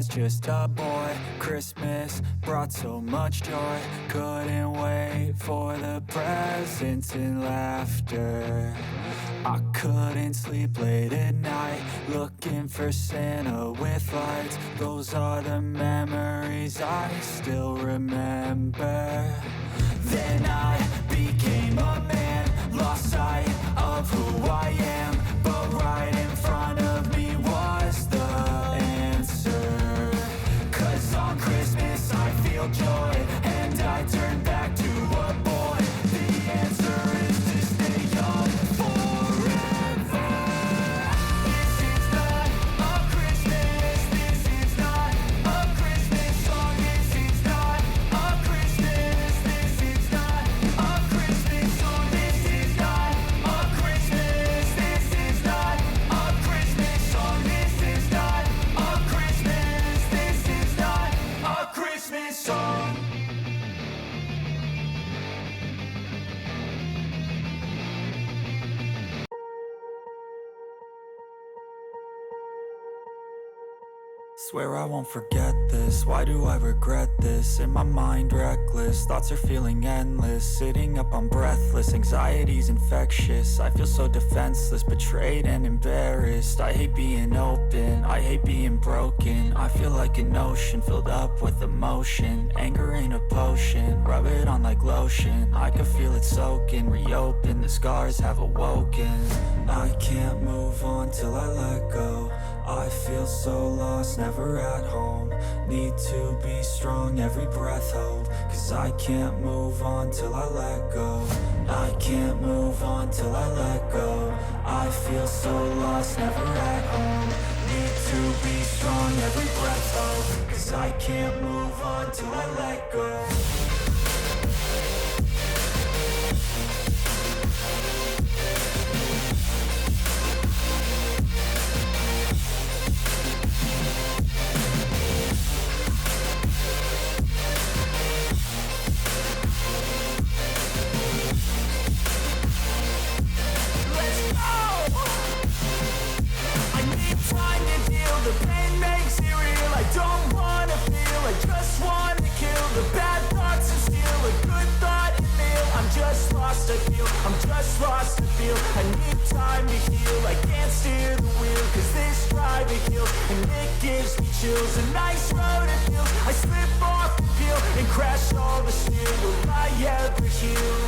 was just a boy, Christmas brought so much joy. Couldn't wait for the presents and laughter. I couldn't sleep late at night, looking for Santa with lights. Those are the memories I still remember. Then I became a man, lost sight of who I am. But right in front of me was the answer. 'Cause on Christmas I feel joy, and I turn back to a boy. The answer is to stay young forever. This is not a Christmas, this is not a Christmas song. This is not a Christmas, this is not a Christmas song. This is not a Christmas, this is not a Christmas song. This is not a Christmas, this is not a Christmas song. Swear I won't forget this, why do I regret this? In my mind reckless, thoughts are feeling endless. Sitting up I'm breathless, anxiety's infectious. I feel so defenseless, betrayed and embarrassed. I hate being open, I hate being broken. I feel like an ocean filled up with emotion. Anger ain't a potion, rub it on like lotion. I can feel it soaking, reopen, the scars have awoken. I can't move on till I let go. I feel so lost, never at home. Need to be strong, every breath hope. 'Cause I can't move on till I let go. I can't move on till I let go. I feel so lost, never at home. Need to be strong, every breath hope. 'Cause I can't move on till I let go. The pain makes it real. I don't wanna feel, I just wanna kill the bad thoughts and steal a good thought and meal. I'm just lost, I feel, I'm just lost, I feel. I need time to heal, I can't steer the wheel. 'Cause this drive to kill, and it gives me chills. A nice road it feels, I slip off the peel and crash all the steel. Will I ever heal?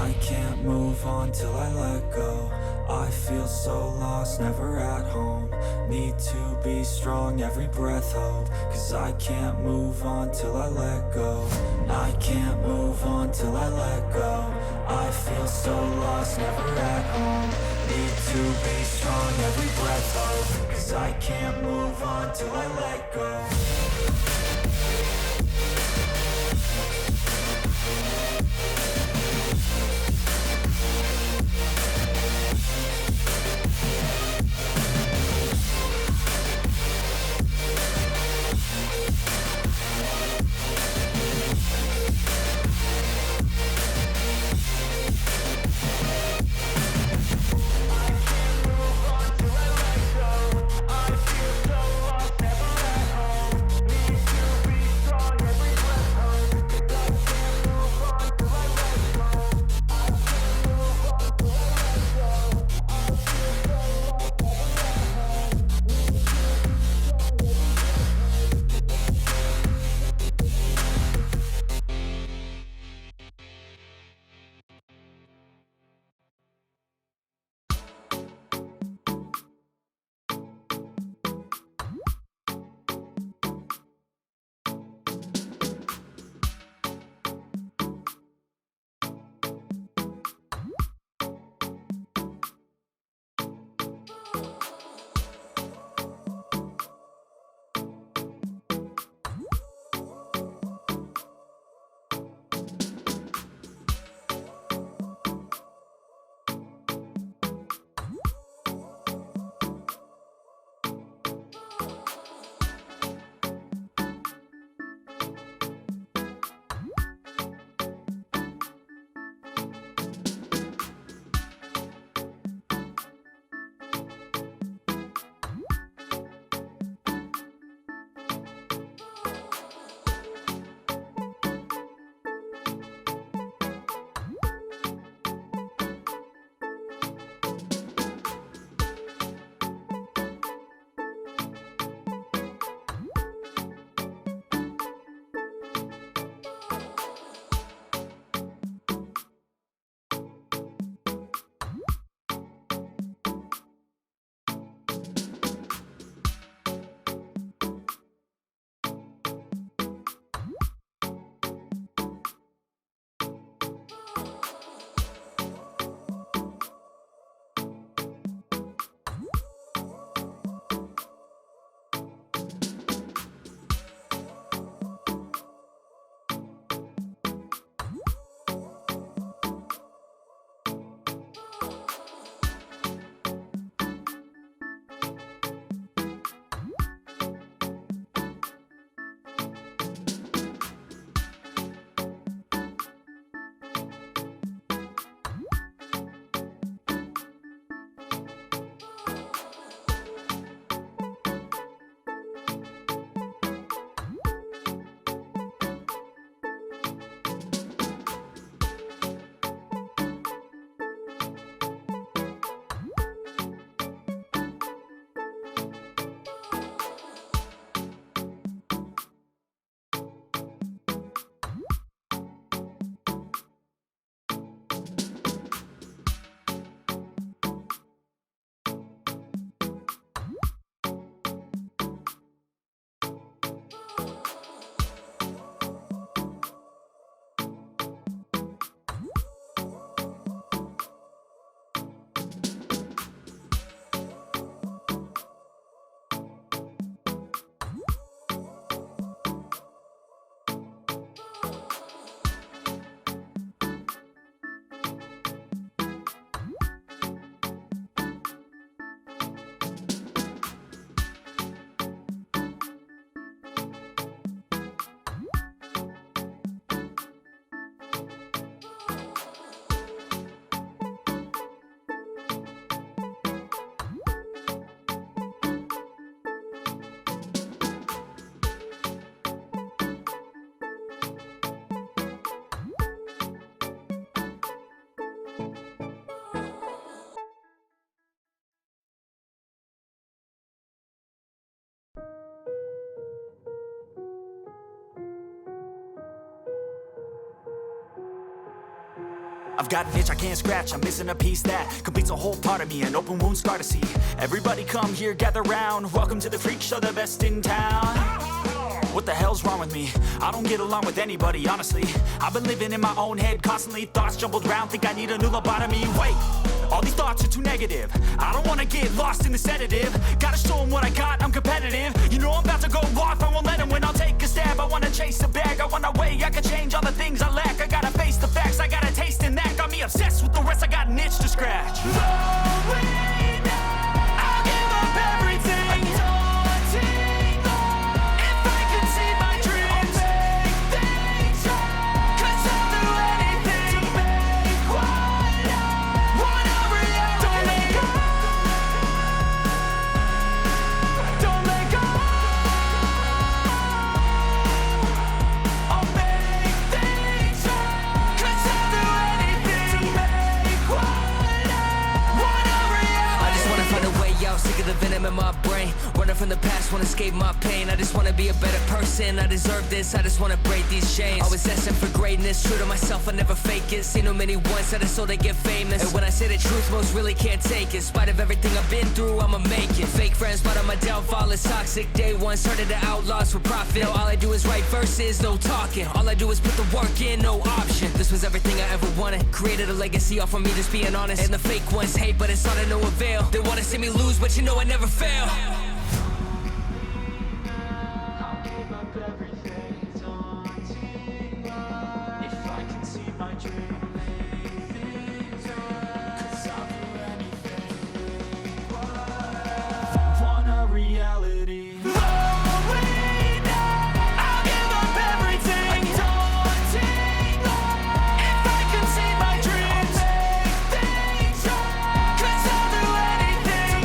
I can't move on till I let go. I feel so lost, never at home. Need to be strong, every breath hope. 'Cause I can't move on till I let go. I can't move on till I let go. I feel so lost, never at home. Need to be strong, every breath hope. 'Cause I can't move on till I let go. I've got an itch I can't scratch, I'm missing a piece that completes a whole part of me, an open wound scar to see. Everybody come here, gather round, welcome to the freak show, the best in town. What the hell's wrong with me? I don't get along with anybody, honestly. I've been living in my own head constantly, thoughts jumbled round, think I need a new lobotomy. Wait, all these thoughts are too negative. I don't wanna get lost in the sedative. Gotta show them what I got, I'm competitive. You know I'm about to go off, I won't let them win, I'll take a stab. I wanna chase a bag, I want a way I can change all the things I lack. I gotta face the facts, I got a taste in that. Got me obsessed with the rest, I got an itch to scratch. I'll give up everything. Sick of the venom in my brain, running from the past, wanna escape my pain. I just wanna be a better person, I deserve this, I just wanna break these chains. Always asking for greatness, true to myself, I never fake it. Seen too many ones that I so they get famous. And when I say the truth, most really can't take it. In spite of everything I've been through, I'ma make it. Fake friends, but on my downfall is toxic. Day one, started to outlaws for profit. Now all I do is write verses, no talking. All I do is put the work in, no option. This was everything I ever wanted, created a legacy off of me just being honest. And the fake ones hate, but it's all to no avail. They wanna see me lose, but you know I never fail. I'll give up everything, daunting if I can see my dream. Cause I'll do anything. Want a reality. I'll give up everything, daunting if I can see my dreams. Cause I'll do anything.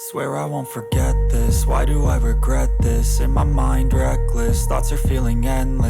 Swear I won't forget this, why do I regret this? In my mind reckless, thoughts are feeling endless.